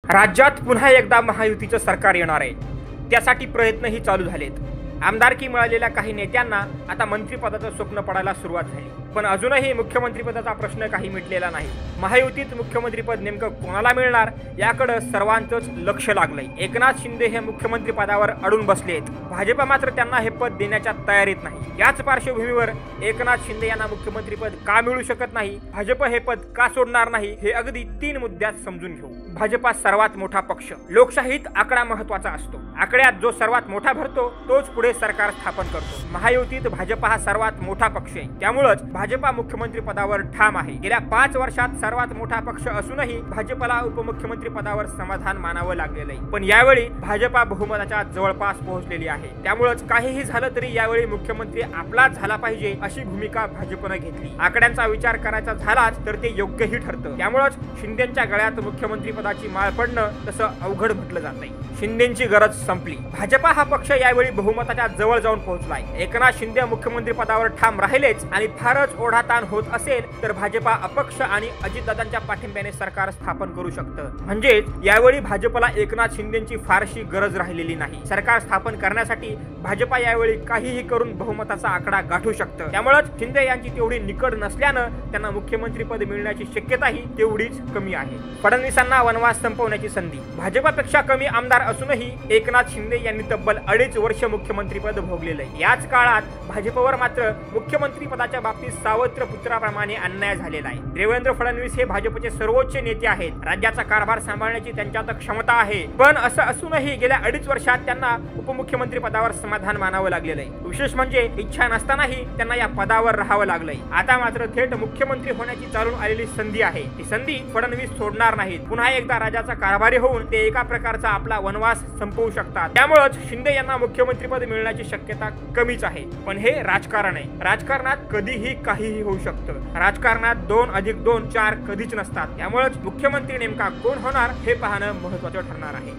राज्यात पुन्हा एकदा महायुतीचं सरकार येणार आहे। त्यासाठी प्रयत्नही चालू झालेत। आमदारकी मिळालेल्या काही नेत्यांना आता मंत्रिपदाचं स्वप्न पडायला सुरुवात झाली, पण अजूनही मुख्यमंत्रीपदाचा प्रश्न काही मिटलेला नाही। महायुतीत मुख्यमंत्रीपद नेमकं कोणाला मिळणार याकडे सर्वांचंच लक्ष लागलंय। एकनाथ शिंदे हे मुख्यमंत्रीपदावर अडून बसलेत, भाजप मात्र त्यांना हे पद देण्याच्या तयारीत नाही। याच पार्श्वभूमीवर एकनाथ शिंदे यांना मुख्यमंत्रीपद का मिळू शकत नाही, भाजप हे पद का सोडणार नाही, हे अगदी 3 मुद्द्यात समजून घेऊ। भाजपा सर्वात मोठा पक्ष, लोकशाहीत आकडा महत्त्वाचा असतो। आकड्यात जो सर्वात मोठा भरतो तोच पुढे सरकार स्थापन करतो। महायुतीत भाजपा हा सर्वात मोठा पक्ष आहे, त्यामुळेच भाजपा मुख्यमंत्री पदावर ठाम आहे। गेल्या 5 वर्षात सर्वात मोठा पक्ष असूनही भाजपला उपमुख्यमंत्री पदावर समाधान मानावं लागलेलं आहे। पण यावेळी भाजपा बहुमताच्या जवळपास पोहोचलेली आहे, त्यामुळेच काहीही झालं तरी यावेळी मुख्यमंत्री आपलाच झाला पाहिजे अशी भूमिका भाजपने घेतली। आकड्यांचा विचार करायचा झालाच तर ते योग्यही ठरतं, त्यामुळेच शिंदेंच्या गळ्यात मुख्यमंत्री पदाची माळ पडणं तसं अवघड म्हटलं जात नाही। शिंदेंची गरज संपली। भाजपा हा पक्ष यावेळी बहुमताच्या जवळ जाऊन पोहोचलाय। एकनाथ शिंदे मुख्यमंत्री पदावर ठाम राहिलेच आणि फारच ओढाताण होत असेल तर भाजपा अपक्ष आणि अजितदादांच्या पाठिंब्याने सरकार स्थापन करू शकतं। म्हणजे यावेळी भाजपला एकनाथ शिंदेंची फारशी गरज राहिलेली नाही। सरकार स्थापन करण्यासाठी भाजपा यावेळी काहीही करून बहुमताचा आकडा गाठू शकतं, त्यामुळेच शिंदे यांची तेवढी निकड नसल्यानं त्यांना मुख्यमंत्री पद मिळण्याची शक्यताही तेवढीच कमी आहे। फडणवीसांना वनवास संपवण्याची संधी, भाजपापेक्षा कमी आमदार असूनही एकनाथ शिंदे यांनी तब्बल 2.5 वर्ष मुख्यमंत्रीपद भोगलेलं आहे। याच काळात भाजपवर मात्र मुख्यमंत्री पदाच्या बाबतीत सावत्र पुत्राप्रमाणे अन्याय झालेला आहे। देवेंद्र फडणवीस हे भाजपचे सर्वोच्च नेते आहेत, राज्याचा कारभार सांभाळण्याची त्यांच्यात क्षमता आहे, पण असं असूनही गेल्या 2.5 वर्षात त्यांना उपमुख्यमंत्री पदावर समाधान मानावं लागलेलं आहे। विशेष म्हणजे इच्छा नसतानाही त्यांना या पदावर राहावं लागलंय। आता मात्र थेट मुख्यमंत्री होण्याची चालून आलेली संधी आहे, ही संधी फडणवीस सोडणार नाहीत। पुन्हा एकदा राज्याचा कारभारी होऊन ते एका प्रकारचा आपला वनवास संपवू शकतात, त्यामुळेच शिंदे यांना मुख्यमंत्रीपद मिळण्याची शक्यता कमीच आहे। पण हे राजकारण आहे, राजकारणात कधीही काहीही होऊ शकतं। राजकारणात 2+2=4 कधीच नसतात, त्यामुळेच मुख्यमंत्री नेमका कोण होणार हे पाहणं महत्त्वाचं ठरणार आहे।